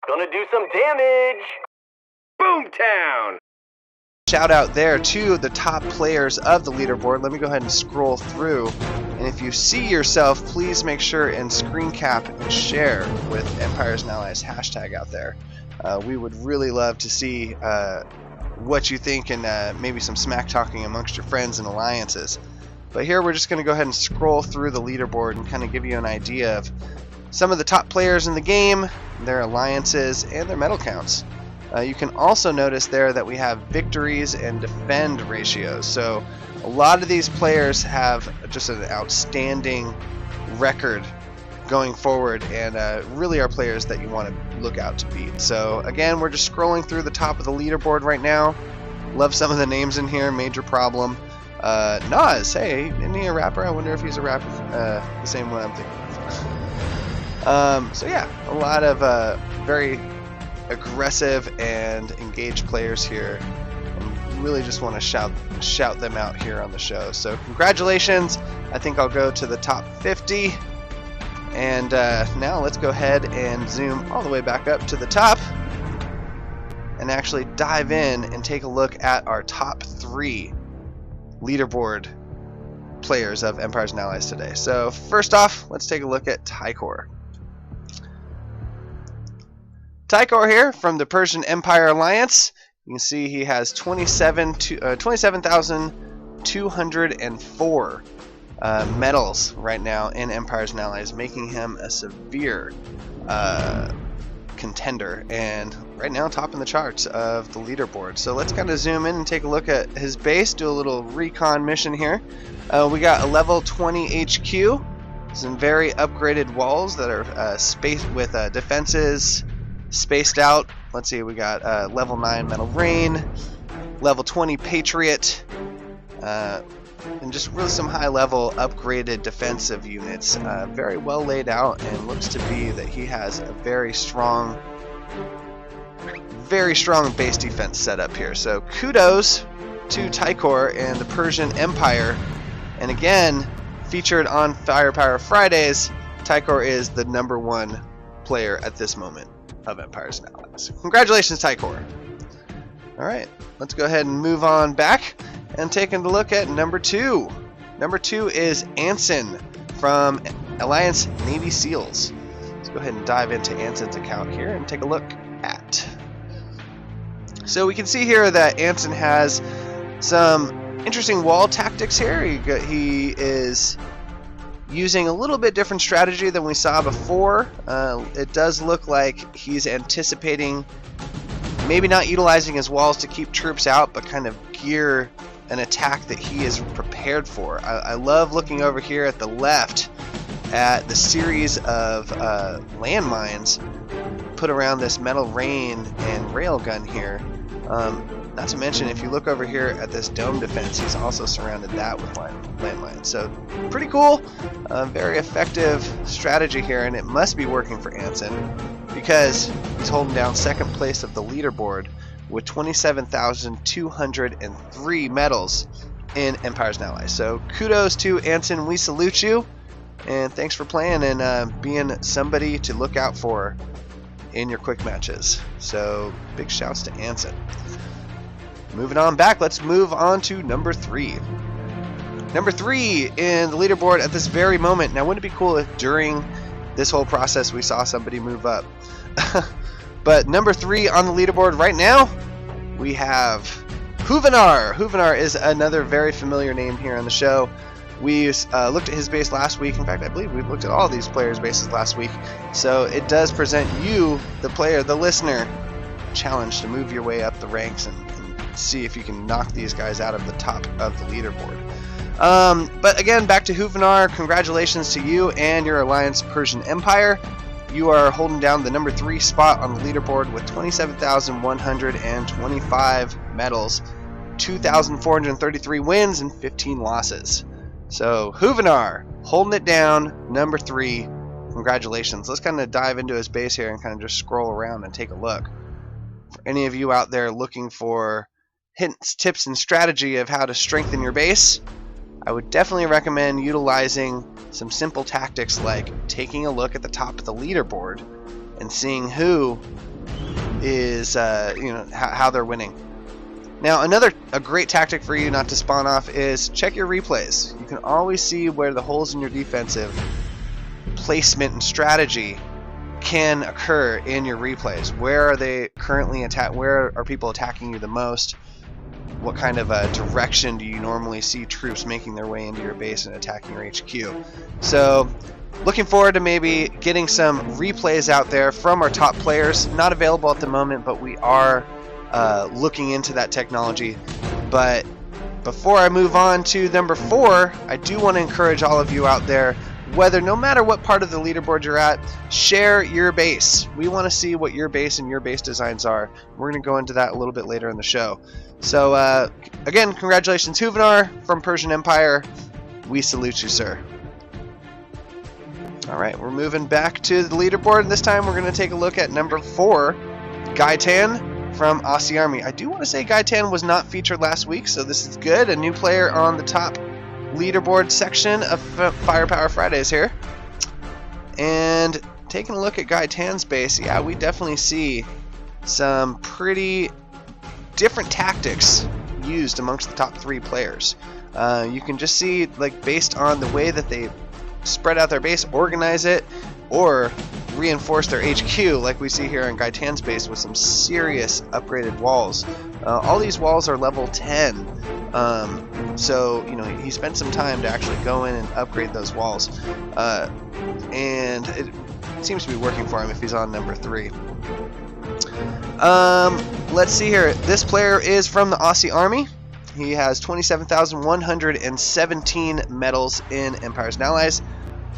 Gonna do some damage. Boomtown. Shout out there to the top players of the leaderboard. Let me go ahead and scroll through. And if you see yourself, please make sure and screen cap and share with Empires and Allies hashtag out there. We would really love to see what you think and maybe some smack talking amongst your friends and alliances. But here we're just going to go ahead and scroll through the leaderboard and kind of give you an idea of some of the top players in the game, their alliances, and their medal counts. You can also notice there that we have victories and defend ratios. So a lot of these players have just an outstanding record going forward and really are players that you want to look out to beat. So again, we're just scrolling through the top of the leaderboard right now. Love some of the names in here. Major Problem. Nas, hey, isn't he a rapper? I wonder if he's a rapper. The same one I'm thinking of. So yeah, a lot of very aggressive and engaged players here, and really just want to shout them out here on the show. So congratulations. I think I'll go to the top 50, and now let's go ahead and zoom all the way back up to the top and actually dive in and take a look at our top 3 leaderboard players of Empires and Allies today. So first off, let's take a look at Taikor. Taikor here from the Persian Empire Alliance. You can see he has 27,204 medals right now in Empires and Allies, making him a severe contender and right now topping the charts of the leaderboard. So let's kind of zoom in and take a look at his base, do a little recon mission here. We got a level 20 HQ, some very upgraded walls that are spaced with defenses spaced out. Let's see, we got level 9 Metal Rain, level 20 Patriot, and just really some high level upgraded defensive units. Very well laid out, and looks to be that he has a very strong base defense setup here. So kudos to Taikor and the Persian Empire. And again, featured on Firepower Fridays, Taikor is the #1 player at this moment of Empires and Allies. Congratulations, Taikor. Alright, let's go ahead and move on back and take a look at number 2. Number 2 is Anson from Alliance Navy SEALs. Let's go ahead and dive into Anson's account here and take a look at. So we can see here that Anson has some interesting wall tactics here. He is using a little bit different strategy than we saw before. It does look like he's anticipating maybe not utilizing his walls to keep troops out, but kind of gear an attack that he is prepared for. I love looking over here at the left at the series of landmines put around this Metal Rain and railgun here. Not to mention, if you look over here at this dome defense, he's also surrounded that with landmines. So pretty cool, very effective strategy here, and it must be working for Anson because he's holding down second place of the leaderboard with 27,203 medals in Empires and Allies. So kudos to Anson, we salute you, and thanks for playing and being somebody to look out for in your quick matches. So big shouts to Anson. Moving on back, let's move on to number 3. Number 3 in the leaderboard at this very moment. Now, wouldn't it be cool if during this whole process we saw somebody move up? But number 3 on the leaderboard right now, we have Juvenar. Juvenar is another very familiar name here on the show. We looked at his base last week. In fact, I believe we looked at all these players' bases last week. So it does present you, the player, the listener, a challenge to move your way up the ranks and see if you can knock these guys out of the top of the leaderboard. But again, back to Juvenar. Congratulations to you and your Alliance Persian Empire. You are holding down the number 3 spot on the leaderboard with 27,125 medals, 2,433 wins, and 15 losses. So Juvenar holding it down, number 3. Congratulations. Let's kind of dive into his base here and kind of just scroll around and take a look. For any of you out there looking for hints, tips, and strategy of how to strengthen your base, I would definitely recommend utilizing some simple tactics like taking a look at the top of the leaderboard and seeing who is how they're winning. Now, a great tactic for you not to spawn off is check your replays. You can always see where the holes in your defensive placement and strategy can occur in your replays. Where are they currently where are people attacking you the most? What kind of direction do you normally see troops making their way into your base and attacking your HQ? So, looking forward to maybe getting some replays out there from our top players. Not available at the moment, but we are looking into that technology. But before I move on to number 4, I do want to encourage all of you out there, no matter what part of the leaderboard you're at, share your base. We want to see what your base and your base designs are. We're going to go into that a little bit later in the show. So again, congratulations Juvenar from Persian Empire. We salute you, sir. Alright, we're moving back to the leaderboard. This time we're going to take a look at number 4, Gaitan from Aussie Army. I do want to say Gaitan was not featured last week, so this is good. A new player on the top leaderboard section of Firepower Fridays here. And taking a look at Gaitan's base, yeah, we definitely see some pretty different tactics used amongst the top 3 players. You can just see, like, based on the way that they spread out their base, organize it, or reinforce their HQ, like we see here on Gaitan's base with some serious upgraded walls. All these walls are level 10, so he spent some time to actually go in and upgrade those walls, and it seems to be working for him if he's on number 3. Let's see here. This player is from the Aussie Army. He has 27,117 medals in Empires and Allies,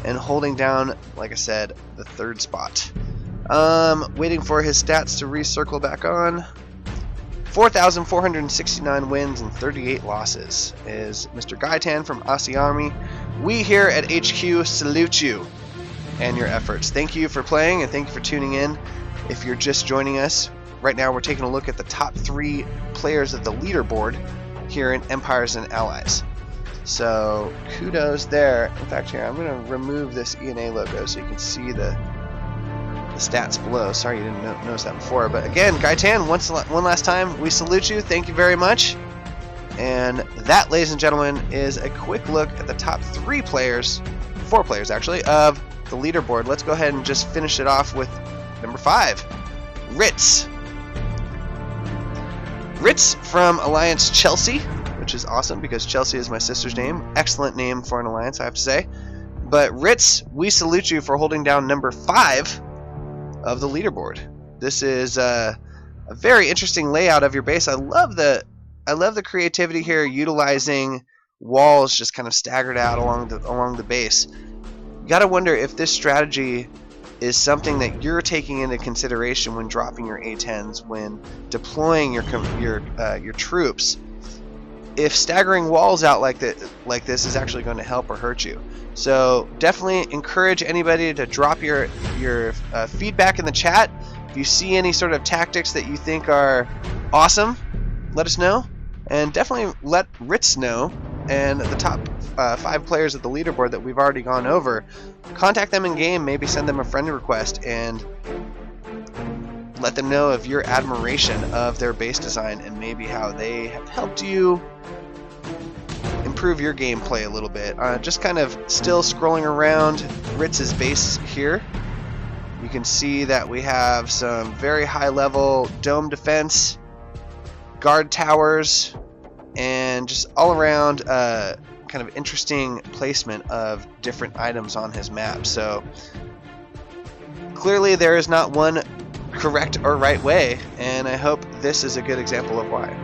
and holding down, like I said, the 3rd spot. Waiting for his stats to recircle back on. 4,469 wins and 38 losses is Mr. Gaitan from Aussie Army. We here at HQ salute you and your efforts. Thank you for playing, and thank you for tuning in. If you're just joining us, right now we're taking a look at the top 3 players of the leaderboard here in Empires and Allies. So kudos there. In fact, here I'm going to remove this ENA logo so you can see the stats below. Sorry you didn't notice that before. But again, Gaitan, one last time, we salute you. Thank you very much. And that, ladies and gentlemen, is a quick look at the top 4 players actually, of the leaderboard. Let's go ahead and just finish it off with number 5, Ritz. Ritz from Alliance Chelsea, which is awesome because Chelsea is my sister's name. Excellent name for an alliance, I have to say. But Ritz, we salute you for holding down number 5 of the leaderboard. This is a very interesting layout of your base. I love the creativity here, utilizing walls just kind of staggered out along the base. You gotta wonder if this strategy is something that you're taking into consideration when dropping your A10s, when deploying your troops. If staggering walls out like this is actually going to help or hurt you. So definitely encourage anybody to drop your feedback in the chat. If you see any sort of tactics that you think are awesome, let us know, and definitely let Ritz know and the top 5 players of the leaderboard that we've already gone over. Contact them in game, maybe send them a friend request, and let them know of your admiration of their base design and maybe how they have helped you improve your gameplay a little bit. Just kind of still scrolling around Ritz's base here. You can see that we have some very high level dome defense, guard towers, and just all around kind of interesting placement of different items on his map. So clearly there is not one correct or right way, and I hope this is a good example of why.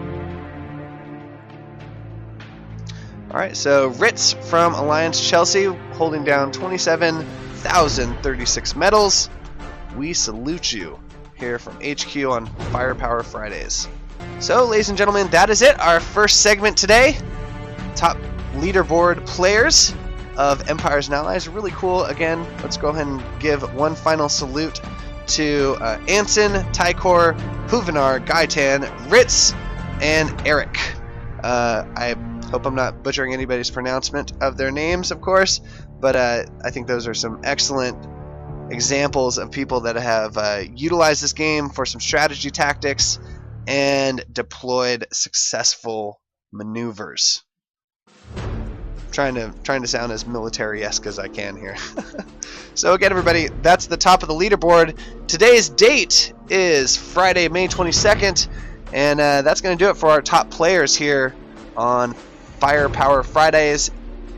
Alright, so Ritz from Alliance Chelsea holding down 27,036 medals. We salute you here from HQ on Firepower Fridays. So, ladies and gentlemen, that is it. Our first segment today. Top leaderboard players of Empires and Allies. Really cool. Again, let's go ahead and give one final salute to Anson, Taikor, Juvenar, Gaitan, Ritz, and Erik. I hope I'm not butchering anybody's pronouncement of their names, of course, but I think those are some excellent examples of people that have utilized this game for some strategy tactics and deployed successful maneuvers. Trying to sound as military-esque as I can here. So again, everybody, that's the top of the leaderboard. Today's date is Friday, May 22nd, and that's going to do it for our top players here on Firepower Fridays,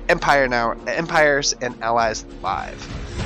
Empires and Allies Live.